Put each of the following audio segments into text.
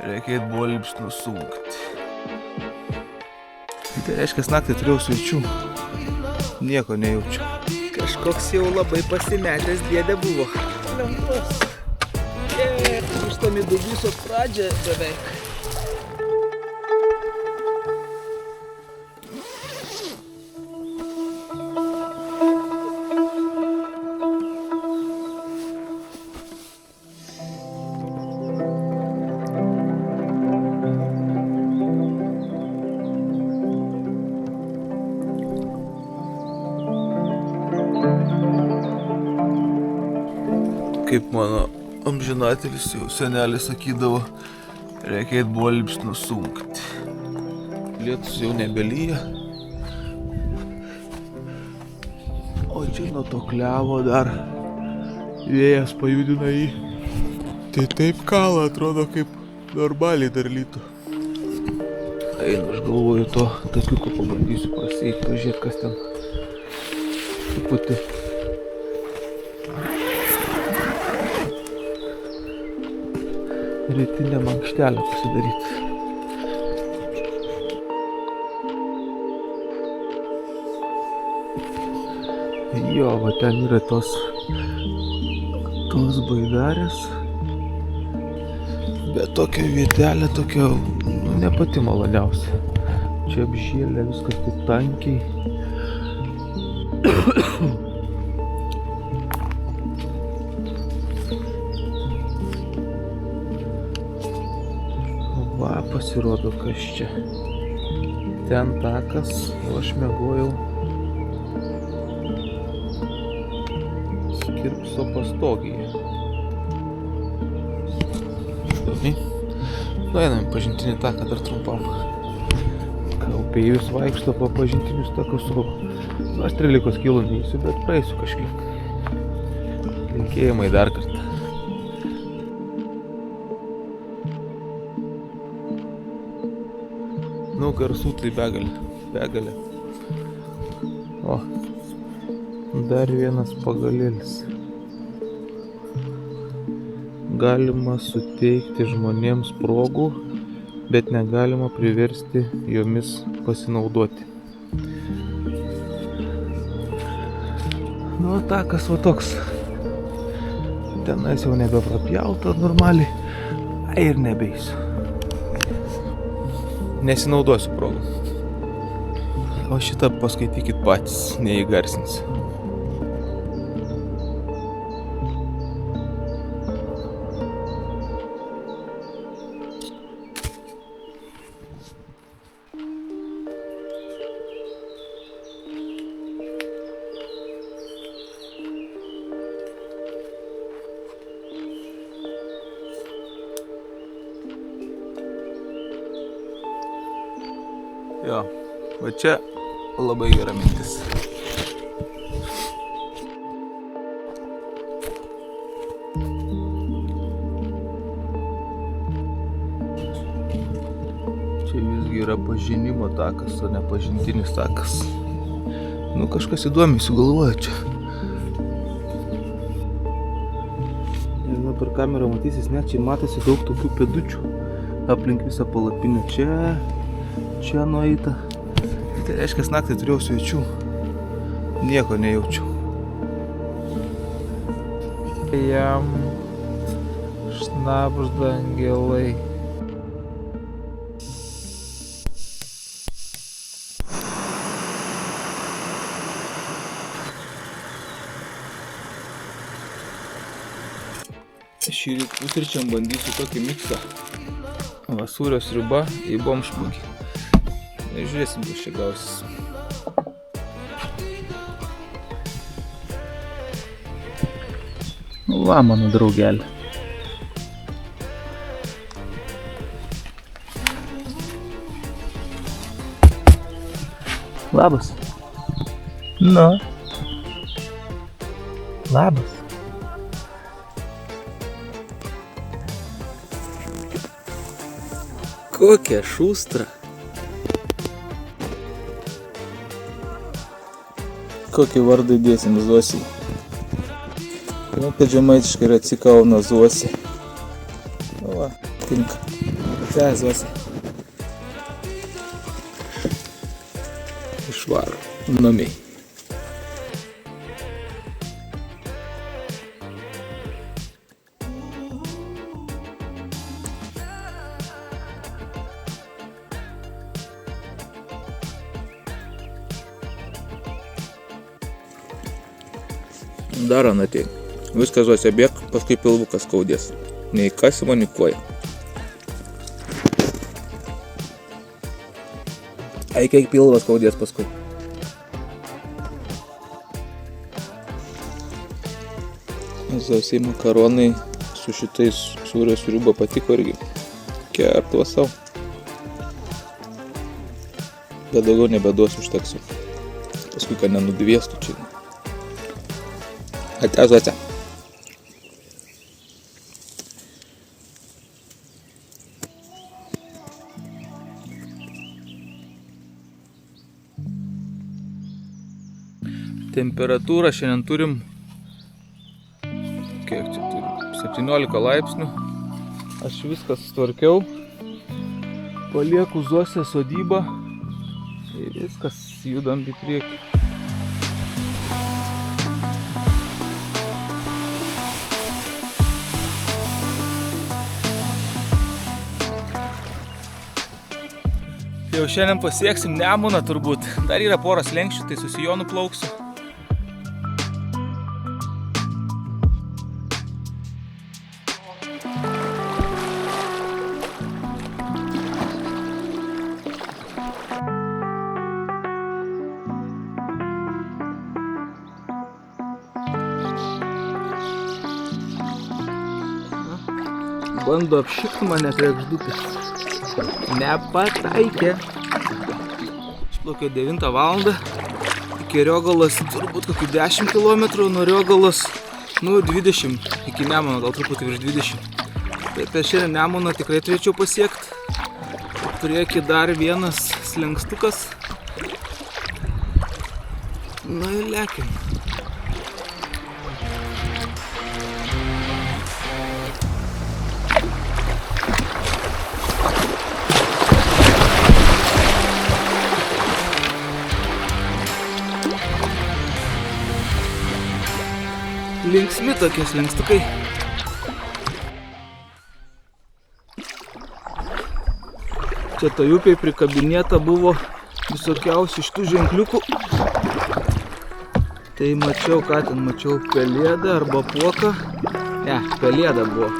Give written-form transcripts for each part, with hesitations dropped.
Reikia eit bolibs nusunkt. Tai reiškia, naktį turėjau svečių. Nieko nejaučiu. Kažkoks jau labai pasimetęs dėdė buvo. Lentos. Grįžtam į Dubysos pradžią beveik. Kaip mano amžinatelis jau senelis sakydavo, reikia eit bolibs nusunkt. Lietus jau nebelyja. O čia nuo to klevo dar vėjas pajudina jį. Tai taip kala, atrodo, kaip normaliai dar lytų. Einu, aš galvoju to takiuko pabandysiu prasieit, pažiūrėt, kas ten truputį. Rytinę mankštelę pasidaryti. Jo, va ten yra tos baidarės. Bet tokia vietelė, tokia ne pati maloniausia. Čia apžėlė viskas taip tankiai. Va, pasirodo, kas čia. Ten takas, o aš miegojau Skirpso pastogėje. Nueinam pažintinį taką dar trumpam. Kaupėjus vaikšto po pažintinius takus, o aš 13 kilų neįsiu, bet praeisiu kažkiek. Linkėjimai dar kartą. Nu, garsų tai begalė. O, dar vienas pagalėlis. Galima suteikti žmonėms progų, bet negalima priversti jomis pasinaudoti. Nu, takas va toks. Tenais jau nebeprapjauta normaliai. Ir nebeisiu. Nesinaudosiu progą. O šitą paskaitykit patys, neįgarsinsiu. Jo, va čia labai gera mintis. Čia visgi yra pažinimo takas, o ne pažintinis takas. Nu, kažkas įdomiai sugalvoja čia. Nežinau, per kamerą matysis, net čia matosi daug tokių pėdučių aplink visą palapinę. Čia nueita. Tai reiškia, naktį turėjau svečių. Nieko nejaučiu. Jam šnabžda angelai. Šįryt pusryčiam bandysiu tokį miksą. Va, sūrio sriuba į bomžpūkį. Žiūrėsim, kas čia gausis. Va, mano draugelė. Labas. Nu. Labas. Kokia šustra. Kokį vardą įdėsim Zosį? Nu, kad žemaitiškai yra Cikauno Zosį. Va. Tinka. Tęzuosi. Išvaro. Numiai. Dar anatėjai. Viskas Zosė bėg, paskui pilvukas skaudės. Nei kasimo, nei koja. Eikia pilvas skaudės paskui. Zosė makaronai su šitais sūrio sriuba patiko irgi. Kertuo savo. Bet daugiau nebeduosiu, užteksiu. Paskui, kad nenudviestų čia. Ate Zosė. Temperatūrą šiandien turim, kiek čia turim, 17 laipsnių. Aš viską sutvarkiau, palieku Zosę sodybą ir viskas, judam į priekį. Jau šiandien pasieksim Nemuną turbūt, dar yra poras lenkščių, tai su Sijonu plauksiu. Bando apšikti mane kregždutės. Nepataikė. Išplaukė 9 valandą. Iki Riogalos turbūt kokių 10 km, nuo Riogalos 20. Iki Nemuno gal truputį virš 20. Tai šiandien Nemuną tikrai turėčiau pasiekti. Prieki dar vienas slenkstukas. Na ir lekim. Linksmi tokie slenkstukai. Čia tai upėj prikabinėta buvo visokiausių šitų ženkliukų. Tai mačiau, ką ten mačiau, pelėdą arba puoką. Ne, pelėda buvo.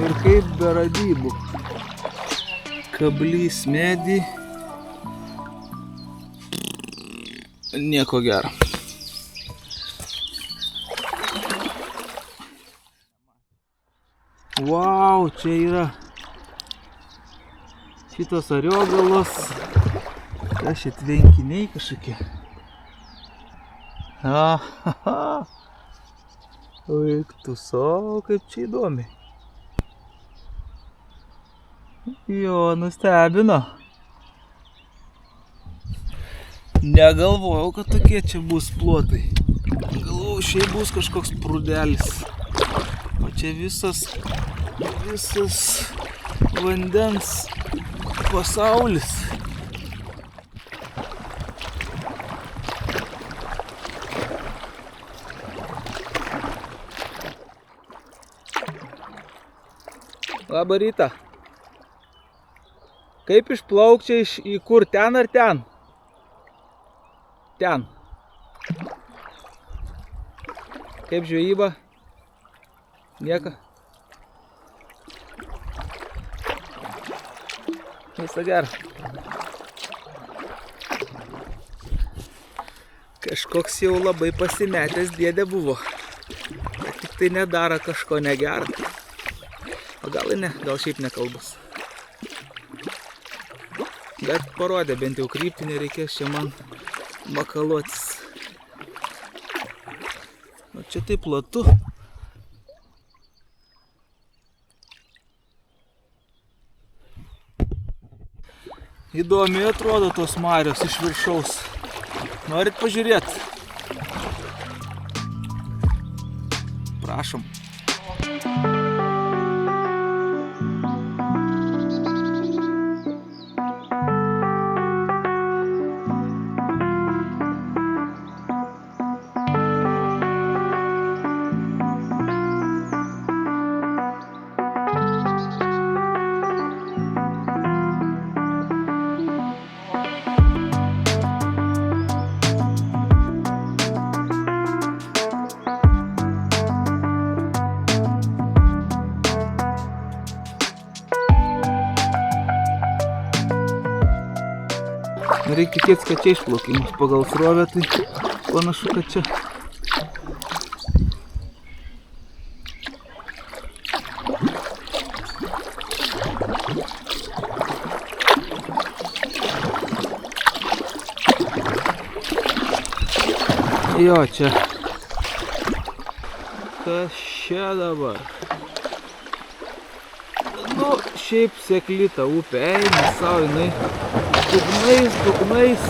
Ir kaip be radybų. Kablys medį. Nieko gero. Vau, čia yra šitos Riogalos. Kas čia tvenkiniai kažkokie. Ahaha. Eik tu savo, kaip čia įdomi. Jo, nustebino. Negalvojau, kad tokie čia bus plotai. Galvojau, šiaip bus kažkoks prūdelis. O čia visas vandens pasaulis. Labą rytą. Kaip išplauk čia į kur? Ten ar ten? Ten. Kaip žvejyba? Nieka. Visą gerą. Kažkoks jau labai pasimetęs dėdė buvo. Bet tik tai nedaro kažko negero. O gal ir ne, gal šiaip nekalbus. Bet parodė bent jau kryptį, nereikės čia man makaluotis. O čia taip platu. Įdomiai atrodo tos marios iš viršaus. Norit pažiūrėti? Prašom. Reikia tikėtis, kad čia išplaukimas pagal srovę, tai panašu, kad čia. Jo, čia. Kas čia dabar? Nu, šiaip sekli ta upė eina savo, jinai dugnais.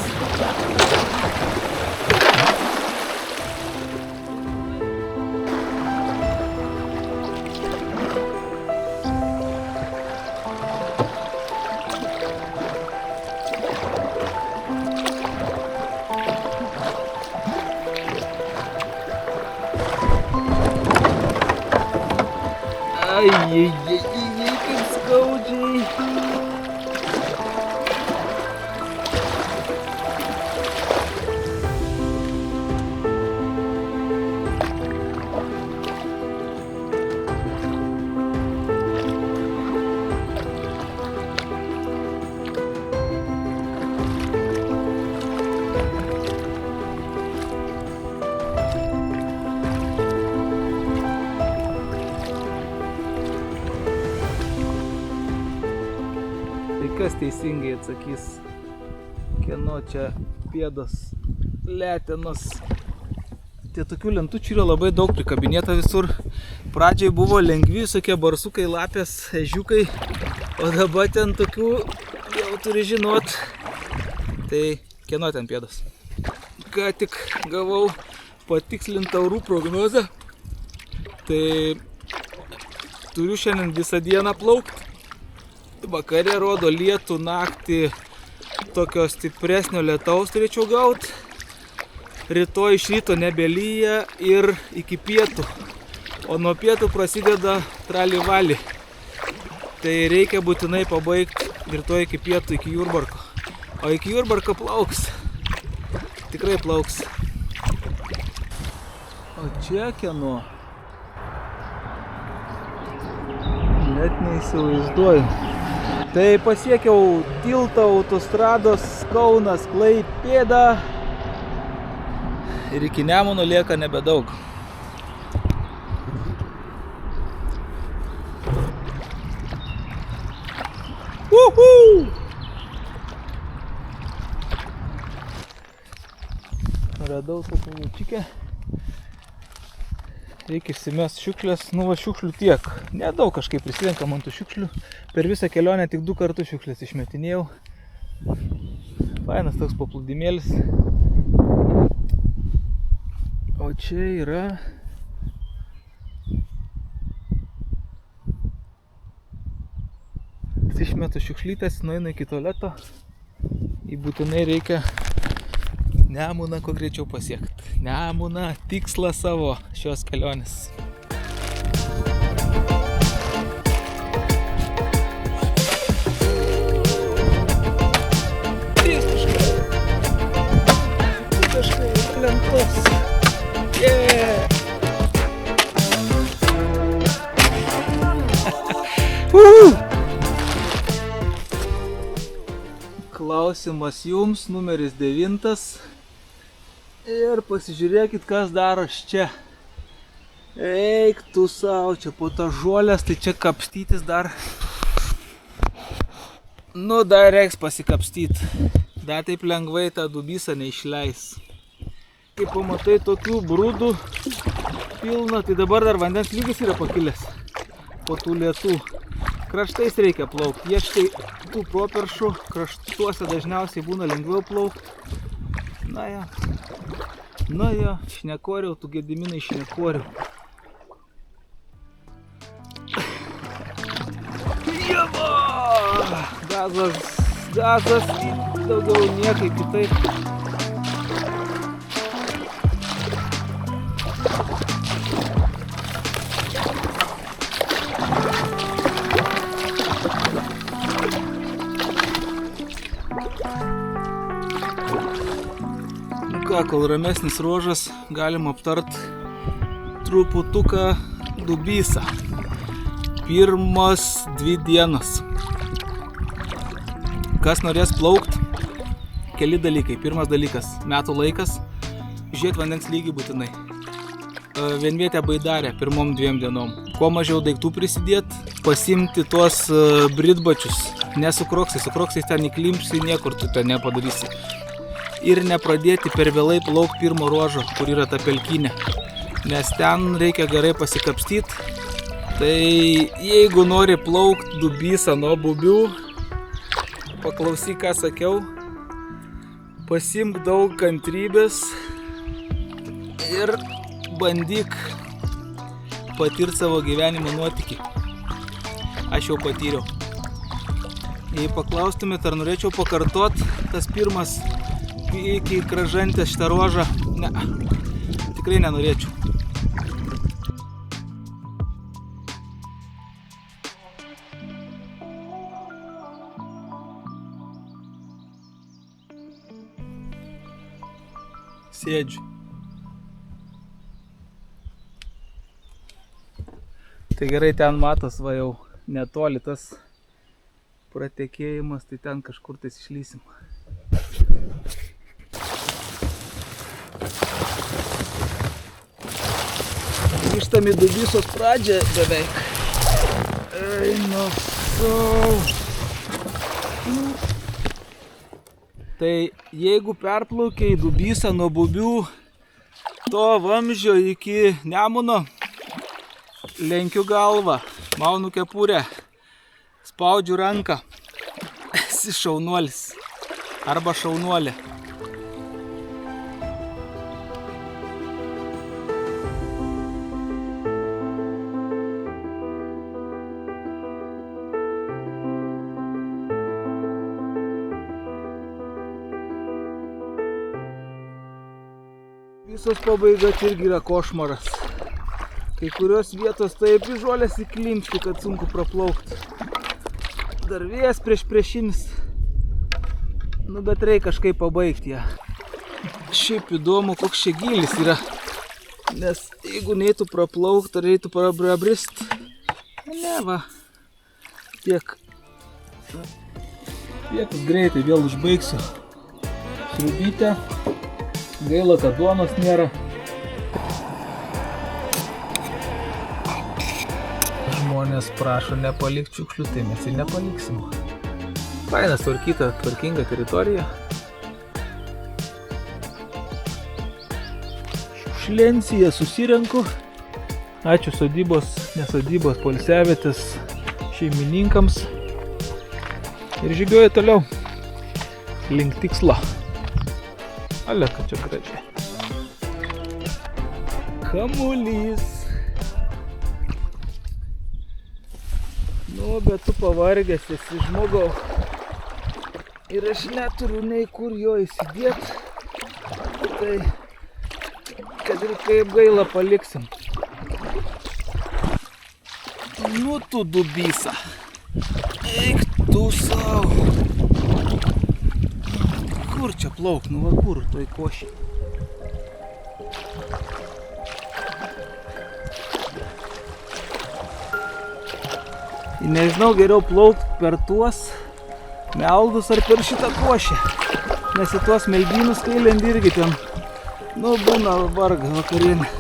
Ai, kaip skaudžiai. Kas teisingai atsakys, kieno čia pėdos, letenos. Tie tokių lentučių yra labai daug prikabinėta visur. Pradžiai buvo lengvi visokie barsukai, lapės, ežiukai, o dabar ten tokių jau turi žinot. Tai kieno ten pėdos? Ką tik gavau patikslintą orų prognozę. Tai turiu šiandien visą dieną plaukti. Vakare rodo lietų, naktį tokio stipresnio lietaus turėčiau gauti. Rytoj iš ryto nebelyja ir iki pietų. O nuo pietų prasideda tralivali. Tai reikia būtinai pabaigti rytoj iki pietų, iki Jurbarko. O iki Jurbarko plauks. Tikrai plauks. O čia kieno? Net neįsivaizduoju. Tai pasiekiau tiltą autostrados Kaunas Klaipėda ir iki Nemuno lieka nebedaug. Uhu! Radau tokią laučikę. Reikia išsimest šiukšlės, nu va šiukšlių tiek. Nedaug kažkaip prisirenkam ant tų šiukšlių. Per visą kelionę tik 2 kartus šiukšlės išmetinėjau. Fainas toks paplūdimėlis. O čia yra... Išmetu šiukšlytės, nueinu iki tualeto. Į būtinai reikia Nemuną kuo greičiau pasiekti. Nemuną, tikslą savo šios kelionės. Taškai lentos. Yeah! Klausimas jums, numeris 9. Ir pasižiūrėkit, kas daros čia. Eik tu savo, čia po tą žolės, tai čia kapstytis dar. Nu, dar reiks pasikapstyti. Dar taip lengvai tą dubysą neišleis. Kai pamatai tokių brūdų pilna, tai dabar dar vandens lygis yra pakilęs po tų lietų. Kraštais reikia plaukti. Jie štai tų properšų kraštuose dažniausiai būna lengviau plaukti. Na ja, šnekoriau, tu Gediminai šnekoriau. Jeba! Gazas, daugiau niekai kitaip. Kol ramesnis ruožas, galim aptart truputuką Dubysą. Pirmas 2 dienas. Kas norės plaukt? Keli dalykai. Pirmas dalykas – metų laikas. Žiūrėt vandens lygį būtinai. Vienvietę baidarę pirmom 2 dienom. Kuo mažiau daiktų prisidėt, pasimti tuos bridbačius. Ne su kroksais. Su kroksais ten įklimpsi, niekur tu ten nepadarysi. Ir nepradėti per vėlai plaukti pirmo ruožo, kur yra ta pelkinė. Nes ten reikia gerai pasikapstyti. Tai jeigu nori plaukti Dubysą nuo Bubių, paklausyk, ką sakiau, pasimk daug kantrybės ir bandyk patirti savo gyvenimo nuotykį. Aš jau patyriau. Jei paklaustumėt, ar norėčiau pakartot tas pirmas iki Kražantės šitą ruožą, ne, tikrai nenorėčiau. Sėdžiu. Tai gerai, ten matos va jau netoli tas pratekėjimas, tai ten kažkur tais išlysim. Grįžtam į Dubysos pradžią beveik. Eina sau. Tai jeigu perplaukia į Dubysą nuo Bubių, to vamzdžio iki Nemuno, lenkiu galvą, maunu kepurę, spaudžiu ranką. Esi šaunuolis arba šaunuolė. Visos pabaiga irgi yra košmaras. Kai kurios vietos taip į žolės įklimpti, kad sunku praplaukti. Dar vėjas priešinis. Nu, bet reikia kažkaip pabaigti ją. Šiaip įdomu, koks čia gylis yra. Nes jeigu neitų praplaukti, ar eitų prabrist, ne va, tiek greitai vėl užbaigsiu sriubytę. Gaila, kad duonos nėra. Žmonės prašo nepalikti šiukšlių, tai mes ir nepaliksim. Fainas, tvarkinga teritorija. Šiukšlenciją susirenku. Ačiū sodybos, nesodybos, poilsiavietės šeimininkams. Ir žygiuoju toliau link tikslo. Ale, kad čia gražiai. Kamuolys. Nu, bet tu pavargęs esi, žmogau. Ir aš neturiu nei kur jo įsidėti. Tai, kad ir kaip gaila paliksim. Nu, tu Dubysa. Eik tu savo. Kur čia plauk? Nu va kur, toj košiai. Nežinau, geriau plaukt per tuos meldus ar per šitą košę. Nes į tuos meldynus, kai lendi irgi ten, nu, būna varga vakarienė.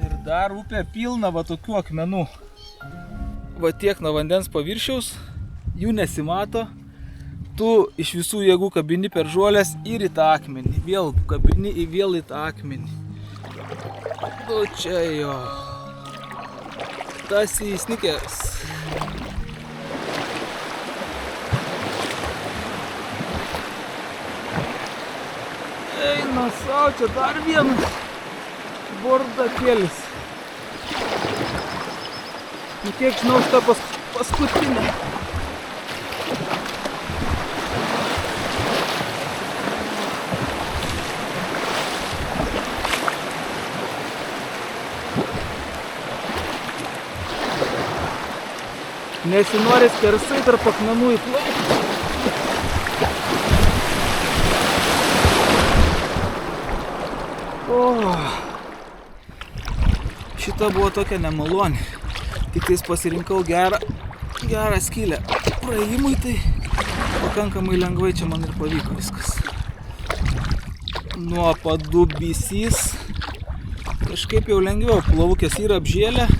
Ir dar upė pilna va tokių akmenų. Va tiek nuo vandens paviršiaus, jų nesimato. Tu iš visų jėgų kabini per žuolės ir į tą akmenį. Vėl kabini vėl į tą akmenį. Nu čia jo. Tas įsnikęs. Eina savo, čia dar vienas bordatėlis. Nu kiek žinau, šitą paskutinę. Nesinori skersai tarp akmenų įplaukti. Šita buvo tokia nemaloni. Tik tais pasirinkau gerą skylę. Praėjimui tai pakankamai lengvai čia man ir pavyko viskas. Nuo Padubysys kažkaip jau lengviau. Plaukės yra apžėlę,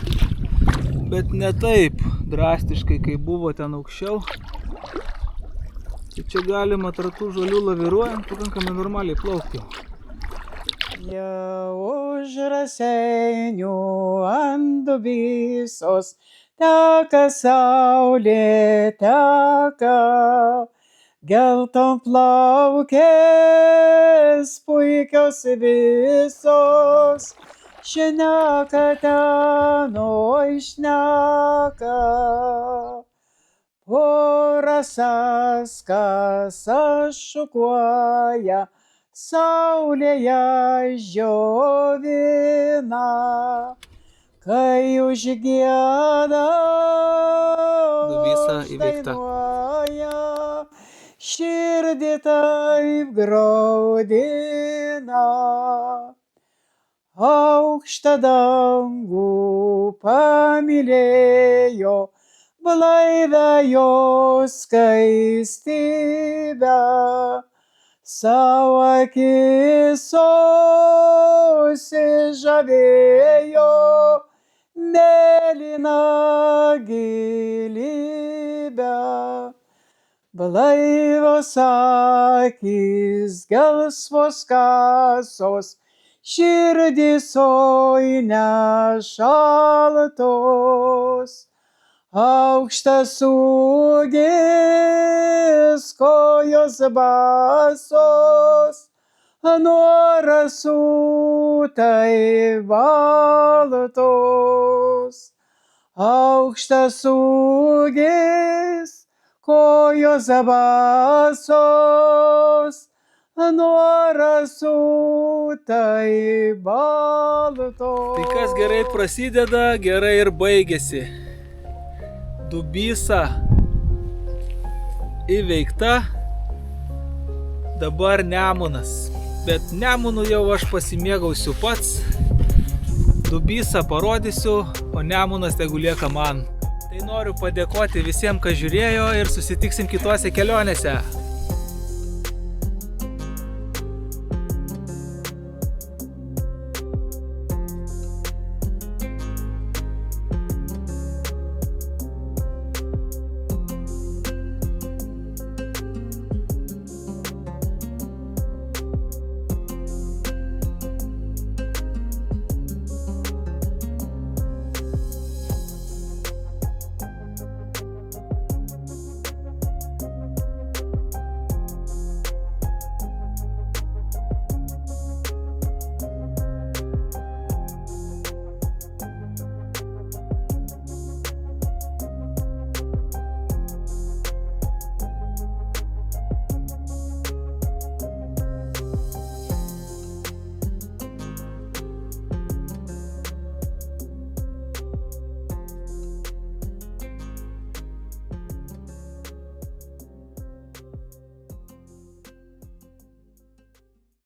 bet ne taip drastiškai, kaip buvo ten aukščiau. Tai čia galima tarp tų žolių laviruojant pakankamai normaliai plaukti. Jau už Raseinių ant Dubysos teka saulė, teka gelton plaukės puikios visos. Šneka ten, oi šneka, porasas, kas šukuoja, saulėje žiovina, kai užgieda, uždainuoja, širdį taip graudina. Aukštą dangų pamylėjo, blaivę jos skaistybę, savo akis susižavėjo, mėlyna gilybė. Blaivos akis, gelsvos kasos, širdys oi nešaltos. Aukštas ūgis, kojos basos, nuo rasų tai baltos. Aukštas ūgis, kojos basos, nuo rasų tai baltos. Tai kas gerai prasideda, gerai ir baigėsi. Dubysa įveikta, dabar Nemunas. Bet Nemunu jau aš pasimėgausiu pats. Dubysą parodysiu, o Nemunas tegu lieka man. Tai noriu padėkoti visiems, kas žiūrėjo, ir susitiksim kitose kelionėse.